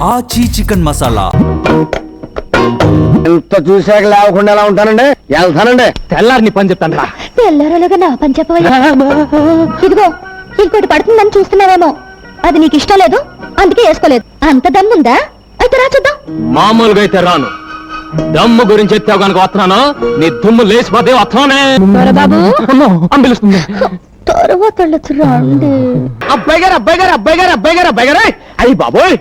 ఆచి చికెన్ మసాలా. ఎంత చూసాక లేవకుండా ఎలా ఉంటానండి? వెళ్తానండి. తెల్లారిని పని చెప్తాను రా. తెల్లారలుగా నా పని చెప్పవయ్యా. ఇదిగో ఇంకోటి పడుతుందని చూస్తున్నావేమో, అది నీకు ఇష్టం లేదు అందుకే వేసుకోలేదు. అంత దమ్ముందా? అయితే రా చూద్దాం. మామూలుగా అయితే రాను, దమ్ము గురించి ఎత్తావు కనుక వస్తున్నాను. నీ దుమ్ము లేచిపోతే వస్తానే బాబు అంబిలుస్తుంది. తర్వాత రండి. అబ్బాయి గారు అబ్బాయి గారు అబ్బాయి గారు అబ్బాయి గారు అబ్బాయి గారు అయ్యి బాబోయ్,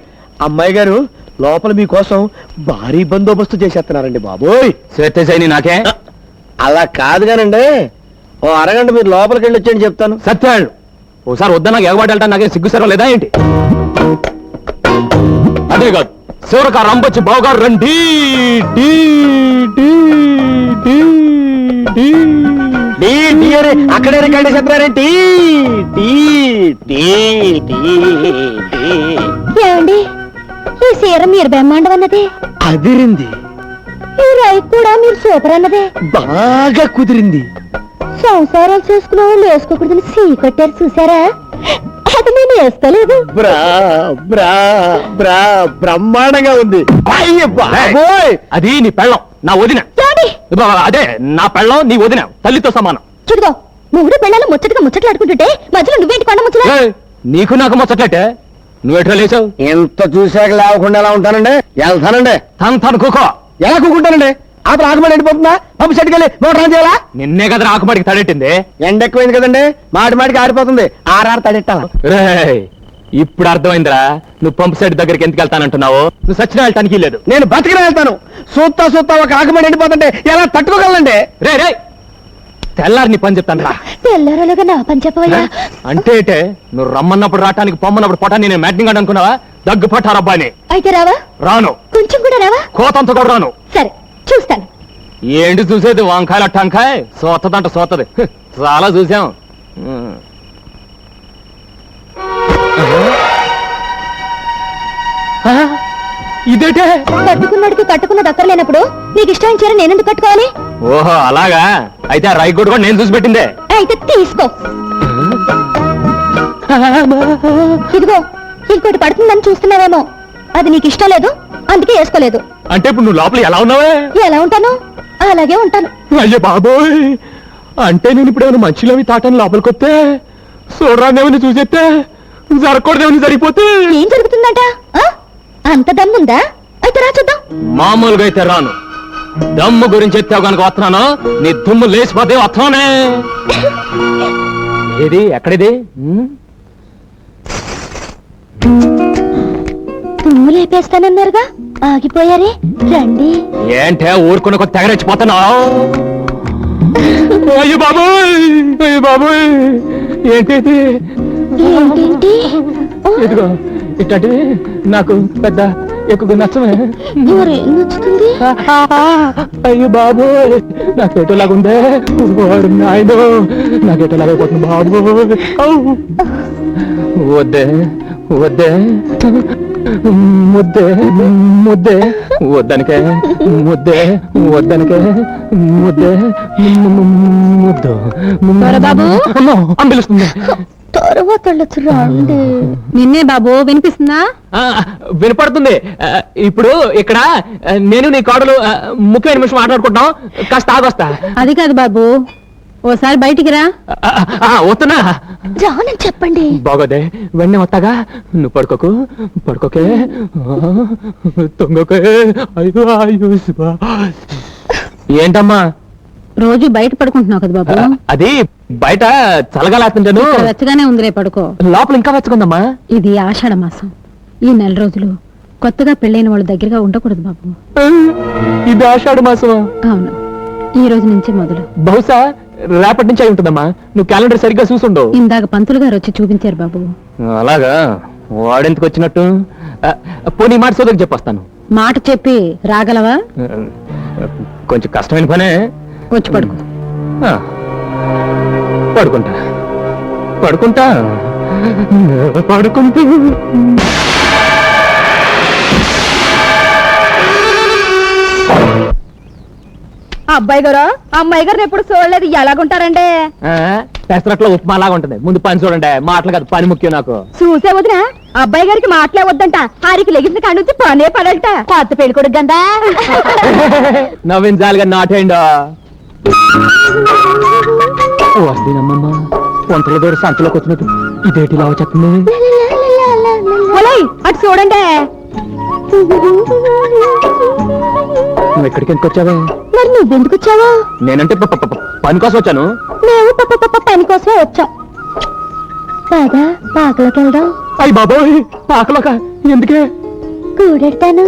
అమ్మాయి గారు లోపల మీకోసం భారీ బందోబస్తు చేసేస్తున్నారండి బాబోయ్. స్వేత్తని నాకే అలా కాదు కానండి, ఓ అరగంట మీరు లోపలికి వెళ్ళి వచ్చేయండి చెప్తాను. సత్యాళ్ళు ఓసారి వద్దా నాకు ఎగబాటు వెళ్తా, నాకే సిగ్గు సరం లేదా ఏంటి? అదే కాదు, శివరక రంపొచ్చి బావగారు రండి. అక్కడే రికార్డు చెప్పారేంటి? ఏమండి, ఈ సీర మీరు బ్రహ్మాండం అన్నదే అదిరింది, ఈ రైతు కూడా మీరు సూపర్ అన్నదే బాగా కుదిరింది. సంసారాలు చేసుకునే వాళ్ళు వేసుకోకూడదని సీ కట్టారు చూసారా? అది నేను వేసుకోలేదు. బ్రహ్మాండంగా ఉంది. అయ్య బాబోయ్, అది నీ పెళ్ళం, నా వదిన. అదే నా పెళ్ళం, నీ వదిన తల్లితో సమానం. చూడుకో, మూడు పిల్లలు ముచ్చటగా ముచ్చట్లాడుకుంటుంటే మధ్యలో నువ్వేంటి కొండ ముచ్చట? నీకు నాకు ముచ్చట్లయితే నువ్వెట్లా లేచావు? ఎంత చూసాక లేవకుండా ఎలా ఉంటానండి? వెళ్తానండి. తను కుకో. ఎలా కూకుంటానండి? అప్పుడు ఆకుమడి ఎండిపోతుందా? పంపు సెట్కి వెళ్ళి మోటార్ ఆన్ చేయాలా? నిన్నే కదా ఆకుమాడికి తడెట్టింది. ఎండ ఎక్కువైంది కదండి, మాటికి ఆరిపోతుంది. ఆరారు తడెట్టాలా? రేయ్, ఇప్పుడు అర్థమైందిరా నువ్వు పంపు సెట్ దగ్గరికి ఎందుకు వెళ్తానంటున్నావు. నువ్వు సచిన వెళ్ళటానికి లేదు. నేను బతికిన వెళ్తాను. సూత్తా ఒక ఆకుమడి ఎండిపోతుంటే ఎలా తట్టుకోగలండి? రే రే, తెల్లారిని పని చెప్తాను రా. తెల్లారలుగా నా పని చెప్పవయ్యా. అంటే నువ్వు రమ్మన్నప్పుడు రావటానికి పొమ్మన్నప్పుడు పొటాన్ని నేను మ్యాటింగ్ అని అనుకున్నావా? దగ్గు పట్టారబ్బాయిని. అయితే రావా? రాను. కొంచెం కూడా రావా? కోతంత కూడా రాను. సరే చూస్తాను. ఏంటి చూసేది? వంకాయల టంకాయ సోతదంట సోతది. చాలా చూసాం. ఇదేటే కట్టుకున్నాడికి కట్టుకున్న దక్కర్లేనప్పుడు నీకు ఇష్టం చీర నేనెందుకు కట్టుకోవాలి? ఓహో అలాగా, అయితే ఆ రైకోట్ కూడా నేను చూసి పెట్టిందే. అయితే తీసుకో. ఇదిగో ఇంకోటి పడుతుందని చూస్తున్నావేమో, అది నీకు ఇష్టం లేదు అందుకే వేసుకోలేదు. అంటే ఇప్పుడు నువ్వు లోపల ఎలా ఉన్నావే? ఎలా ఉంటాను అలాగే ఉంటాను. అయ్యో బాబోయ్, అంటే నేను ఇప్పుడు ఏమైనా మంచిలోవి తాటాను లోపలికి వస్తే చూడరాదేమని చూసేస్తే జరగకూడదేమని జరిగిపోతే ఏం జరుగుతుందంట? అంత దమ్ముందా? అయితే రా చూద్దాం. మామూలుగా అయితే రాను, దమ్ము గురించి ఎత్తావు కనుక వస్తున్నాను. నీ దుమ్ము లేచిపోతే వస్తున్నానే. ఏది ఎక్కడిది? దుమ్ము లేపేస్తానన్నారుగా, ఆగిపోయారే రండి. ఏంటే ఊరుకున్న కొద్ది తెగరెచ్చిపోతున్నావు? అయ్యో బాబోయ్, అయ్యో బాబోయ్, ఏంటి ఏంటేంటి? ఇదిగో ఇట్లాంటివి నాకు పెద్ద ఎక్కువ నచ్చమే. మరేం నచ్చుతుంది? అయ్యో బాబోయ్, నాకేటోలాగుందే. నాయన నాకేటోలాగైపోతుంది బాబోయ్. వద్దే వద్దే ముద్దే ముద్దే వద్దనికే ముద్దే వద్దనికే ముద్దే ముద్దు బాబు అంబిలుస్తుంది. తర్వాత రండి. నిన్నే బాబు వినిపిస్తుందా? వినపడుతుంది. ఇప్పుడు ఇక్కడ నేను నీ కోడలు ముఖ్యమైన నిమిషం మాట్లాడుకుంటాం, కాస్త ఆగొస్తా. అది కాదు బాబు, ఓసారి బయటికి రా. వస్తున్నా. రానని చెప్పండి. బాగోదే, వెన్నే వస్తాగా. నువ్వు పడుకోకు, పడుకోకే, తొంగకే. అయ్యో అయ్యో. ఏంటమ్మా రోజు బయట పడుకుంటున్నావు కదా బాబు? అది బయట చల్లగా లేకుంటాను. వెచ్చగానే ఉందిలే, పడుకో. లోపల ఇంకా వెచ్చకుందమ్మా. ఇది ఆషాఢ మాసం. ఈ నెల రోజులు కొత్తగా పెళ్ళైన వాళ్ళ దగ్గరగా ఉండకూడదు బాబు. ఇది ఆషాఢ మాసం? అవును, ఈ రోజు నుంచి మొదలు. బహుశా రేపటి నుంచి అయి ఉంటుందమ్మా. నువ్వు క్యాలెండర్ సరిగ్గా చూసుండు. ఇందాక పంతులు గారు వచ్చి చూపించారు బాబు. అలాగా? వాడెందుకు వచ్చినట్టు? పోనీ మాట సోదరికి చెప్పొస్తాను. మాట చెప్పి రాగలవా? కొంచెం కష్టమైన పనే. వచ్చి పడుకో. పడుకుంటా పడుకుంటా పడుకుంటూ. అబ్బాయి గారు అమ్మాయి గారిని ఎప్పుడు చూడలేదు ఎలాగుంటారండి? పెసరట్లో ఉప్మా లాగా ఉంటుంది. ముందు పని చూడండి, మాటలు కాదు పని ముఖ్యం నాకు. చూసే వదిన అబ్బాయి గారికి మాటలే వద్దంట, ఆరికి లెగిసిన కాడి నుంచి పనే పడట. కొత్త పెళ్లి కొడుకు గందా నవ్వించాలిగా నాటేయండి. వస్తేనమ్మమ్మ పొంతల దూర సంతలోకి వచ్చినట్టు ఇదేటి ఇలా వచ్చేస్తుంది. అటు చూడండి. నువ్వు ఎక్కడికి ఎందుకు వచ్చావే? మరి నువ్వెందుకు వచ్చావా? నేనంటే పని కోసం వచ్చాను. మేము పని కోసమే వచ్చాం. కాదా పాకలోకి వెళ్దాం. అయ్యి బాబోయ్, పాకలోక ఎందుకే? కూడెడతాను.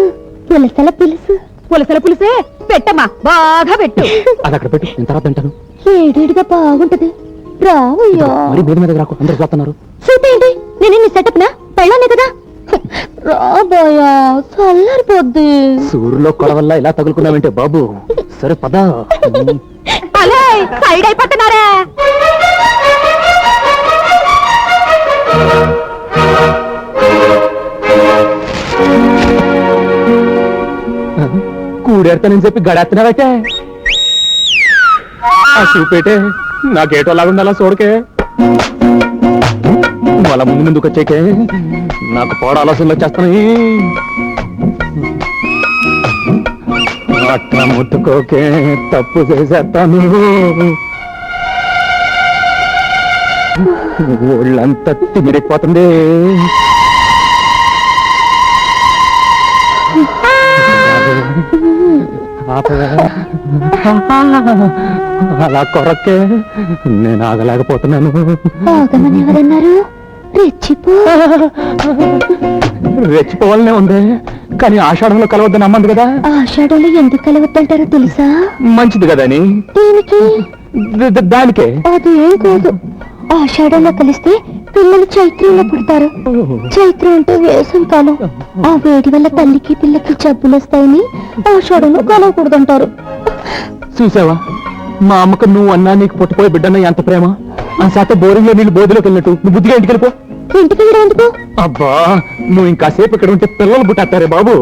పులసల పులుసు. పులసల పులుసే పెట్టమ్మా, బాగా పెట్టు. అది అక్కడ పెట్టు, నేను తర్వాత తింటాను. ఏడేడుగా బాగుంటది. రావయ్యా. మరి బోర్డు మీద రాకు, అందరు చూస్తున్నారు. చూపేంటి, నేను నీ సెటప్ నా పెళ్ళానే కదా. రాబోయా, చల్లారిపోద్ది. సూర్యులో కొడ వల్ల ఇలా తగులుకున్నావంటే బాబు. సరే పద. అలే సైడ్ అయిపోతున్నారా? కూడెడతానని చెప్పి గడేస్తున్నావైతే ఆ చూపేటే నాకేటో లాగుండాలా చూడకే. వాళ్ళ ముందు ముందుకు వచ్చేకే నాకు పోడ ఆలోచనలు వచ్చేస్తున్నాయి. అట్లా ముట్టుకోకే, తప్పు చేసేస్తాను. ఒళ్ళంతా తిమిరిపోతుంది. అలా కొరకే నేను ఆగలేకపోతున్నాను. ఆగమని ఎవరన్నారు? రెచ్చిపో. రెచ్చిపోవాలనే ఉంది, కానీ ఆషాఢంలో కలవద్దని అమ్మంది కదా. ఆషాఢంలో ఎందుకు కలవద్దంటారో తెలుసా? మంచిది కదా అని. దీనికి దానికే అది ఏం కాదు. ఆషాఢంలో కలిస్తే పిల్లలు చైత్రంలో పుడతారు. చైత్రం అంటే వేసవి కాలం. ఆ వేడి వల్ల తల్లికి పిల్లకి జబ్బులు వస్తాయని ఆషాఢంలో కలవకూడదంటారు. చూసావా, మా అమ్మకు నువ్వు అన్నా నీకు పుట్టిపోయే బిడ్డన్న ఎంత ప్రేమ. ఆ శాత బోరింగ్ లో నీళ్ళు బోధిలోకి వెళ్ళినట్టు నువ్వు బుద్ధిగా ఇంటికి వెళ్ళిపో. ఇంటికి ఎందుకు? అబ్బా, నువ్వు ఇంకాసేపు ఇక్కడ ఉంటే పిల్లలు పుట్టేస్తారే బాబు.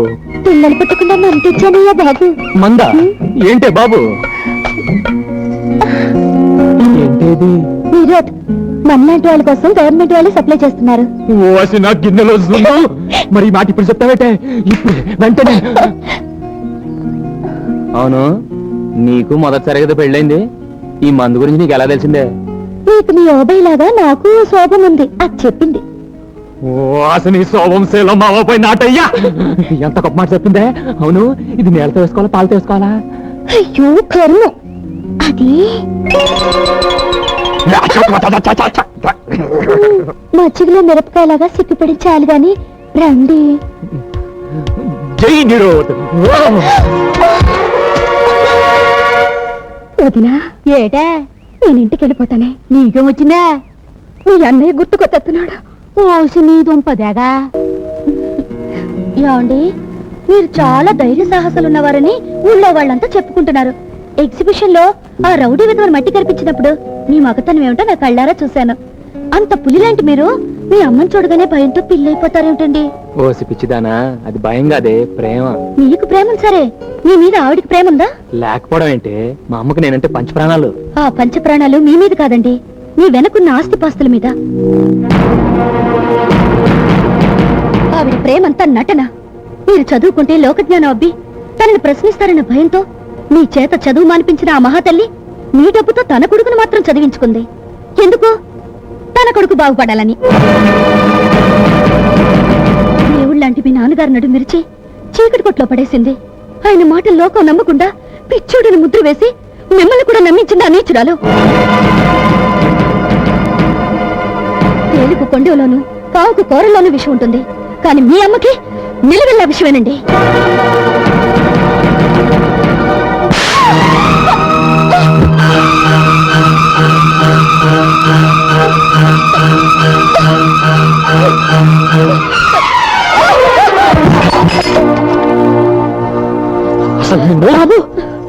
పిల్లలు పుట్టకుండా మంటించానయ్యా బాబు. మందా ఏంటే బాబు? ఏంటేది? మీరు మనలాంటి వాళ్ళ కోసం గవర్నమెంట్ వాళ్ళు సప్లై చేస్తున్నారు. ఓసి నా గిన్నెలో వస్తుందో. మరి ఈ మాట ఇప్పుడు చెప్తావేటే? ఇప్పుడు వెంటనే. అవును, నీకు మొదటిసారి కదా పెళ్ళైంది. ఈ మందు గురించి నీకు ఎలా తెలిసిందే? నీకు నీ ఓబై లాగా నాకు శోభం ఉంది, అది చెప్పింది. ఓ అసలు శోభం శీలం మావపోయి నాటయ్యా, ఎంత గొప్ప మాట చెప్పిందే. అవును, ఇది నేలతో వేసుకోవాలా పాలతో వేసుకోవాలా? అయ్యో కర్మ, అది మజ్జిగలో మిరపకాయలాగా సిప్పిపడి చాలు గాని రండి. జై నిరోధ్. వదినా ఏటా? నేను ఇంటికి వెళ్ళిపోతానే. నీకేం వచ్చిందా? నీ అన్నయ్య గుర్తుకొస్తున్నాడు. ఓసి నీ దుంపదేగా. ఏమండి, మీరు చాలా ధైర్య సాహసాలున్నవారని ఊళ్ళో వాళ్ళంతా చెప్పుకుంటున్నారు. ఎగ్జిబిషన్ లో ఆ రౌడీ విధవను మట్టి కనిపించినప్పుడు మీ మగతనం ఏమిటో నా కళ్ళారా చూశాను. అంత పులిలాంటి మీరు మీ అమ్మని చూడగానే భయంతో పిల్లైపోతారేమిటండి? ఓసి పిచ్చిదానా, అది భయం కాదే, ప్రేమ. నీకు ప్రేమ సరే, మీ మీద ఆవిడికి ప్రేమ ఉందా? లేకపోవడం ఏంటి, మా అమ్మకు నేనంటే పంచ ప్రాణాలు. ఆ పంచ ప్రాణాలు మీ మీద కాదండి, మీ వెనకున్న ఆస్తిపాస్తుల మీద. ఆవిడ ప్రేమంతా నటన. మీరు చదువుకుంటే లోకజ్ఞానం అబ్బి తనని ప్రశ్నిస్తారన్న భయంతో మీ చేత చదువు మానిపించిన ఆ మహాతల్లి మీ డబ్బుతో తన కొడుకును మాత్రం చదివించుకుంది. ఎందుకు? తన కొడుకు బాగుపడాలని. దేవుళ్ళంటి మీ నాన్నగారు నడు మిరిచి చీకటి కొట్లో పడేసింది. ఆయన మాటలు లోకం నమ్మకుండా పిచ్చోడిని ముద్ర వేసి మిమ్మల్ని కూడా నమ్మించింది ఆ నీచురాలు. తేలుకు కొండలోను కావుకు కూరలోనూ విషయం ఉంటుంది, కానీ మీ అమ్మకి నిలవెల్లా విషయమేనండి. బాబు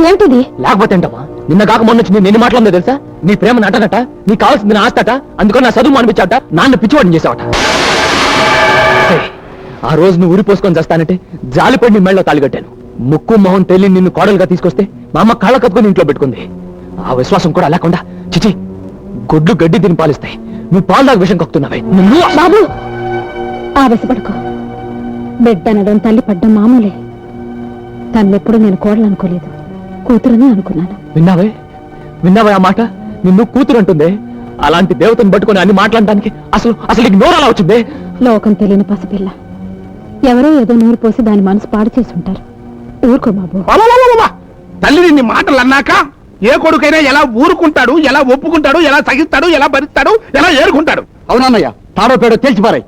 ఏమిటిది? లేకపోతే ఏంటమ్మా, నిన్న కాక మొన్న వచ్చి నేను మాట్లాడిందో తెలుసా? నీ ప్రేమ నటనట, నీకు కావాల్సింది నా ఆస్తట, అందుకని నా చదువు అనిపించాట, నాన్న పిచ్చివాడిని చేసావట. ఆ రోజు నువ్వు ఊరిపోసుకొని చేస్తానంటే జాలిపడి నీ మెళ్ళలో తాళి కట్టాను. ముక్కు మొహం తెలియని నిన్ను కోడలుగా తీసుకొస్తే మా అమ్మ కాళ్ళ కత్తుకుని ఇంట్లో పెట్టుకుంది. ఆ విశ్వాసం కూడా లేకుండా చిచి గొడ్లు గడ్డి తిని పాలిస్తాయి, నువ్వు పాలు దాకా విషయం కక్కుతున్నావే. బాబు ఆవేశపడుకో. బిడ్డ అనడం తల్లి పడ్డం మామూలే. తన్నెప్పుడు నేను కోడలనుకోలేదు, కూతురని అనుకున్నాను. విన్నావే ఆ మాట? నిన్ను కూతురు అంటుందే. అలాంటి దేవతను పట్టుకొని అన్ని మాట్లాడడానికి అసలు అసలు నీకు నోరు అలా వచ్చిందే? లోకం తెలియని పసిపిల్ల ఎవరో ఏదో నూరు పోసి దాని మనసు పాడు చేసి ఉంటారు. ఊరుకో బాబు. తల్లి నిన్ని మాటలు అన్నాక ఏ కొడుకైనా ఎలా ఊరుకుంటాడు, ఎలా ఒప్పుకుంటాడు, ఎలా సహిస్తాడు, ఎలా భరిస్తాడు, ఎలా ఏరుకుంటాడు? అవునన్నయ్య, తాడో పేడో తేల్చిపారాయి.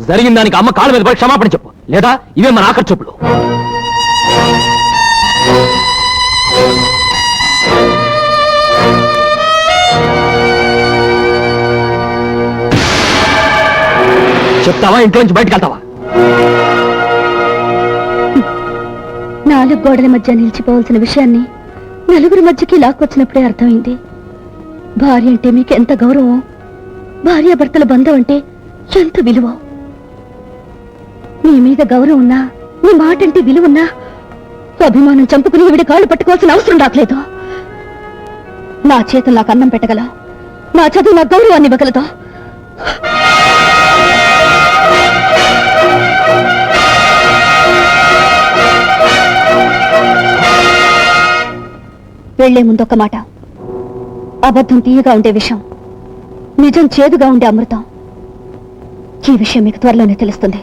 జరిగిన దానికి అమ్మ కాళ్ళ మీద పడి క్షమాపణ చెప్పు, లేదా ఇవే మన ఆఖరి చెప్పులు. చెప్తావా ఇంట్లో నుంచి బయటకు వెళ్తావా? 4 గోడల మధ్య నిలిచిపోవాల్సిన విషయాన్ని నలుగురి మధ్యకి లాక్కొచ్చినప్పుడే అర్థమైంది. భార్య అంటే మీకు ఎంత గౌరవం, భార్యాభర్తల బంధం అంటే ఎంత విలువ. నీ మీద గౌరవం ఉన్నా, నీ మాట అంటే విలువ ఉన్నా, అభిమానం చంపుకుని ఈవిడ కాళ్ళు పట్టుకోవాల్సిన అవసరం రాకలేదు. నా చేతులు నాకు అన్నం పెట్టగల, నా చదువు నా గౌరవాన్ని ఇవ్వగలదు. వెళ్లే ముందొక్క మాట. అబద్ధం తీయగా ఉండే విషయం, నిజం చేదుగా ఉండే అమృతం. ఈ విషయం మీకు త్వరలోనే తెలుస్తుంది.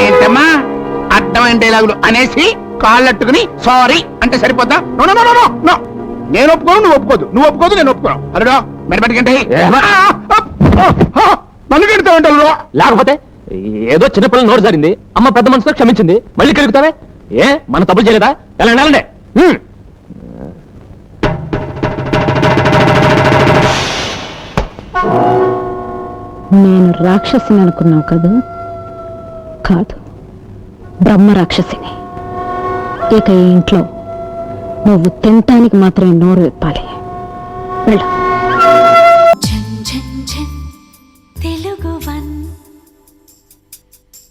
ఏంటమ్మా అర్థమైన డైలాగులు అనేసి కాళ్ళట్టుకుని సారీ అంటే సరిపోద్దా? No no no no no, నేను ఒప్పుకోను, నువ్వు ఒప్పుకోదు, నువ్వు ఒప్పుకోదు, నేను ఒప్పుకోను. అరుడో మెడబెట్టుకంటే నన్ను కెడతా ఉంటాను. లేకపోతే ఏదో చిన్నపిల్లల నోరు జారింది, అమ్మ పెద్ద మనసుతో క్షమించింది, మళ్ళీ కలుగుతావే? ఏ మన తప్పులు చేయలేదా? వెళ్ళండి. నేను రాక్షసిని అనుకున్నావు కదా? కాదు, బ్రహ్మ రాక్షసిని. ఇక ఈ ఇంట్లో నువ్వు తినటానికి మాత్రమే నోరు విప్పాలి. వెళ్ళు.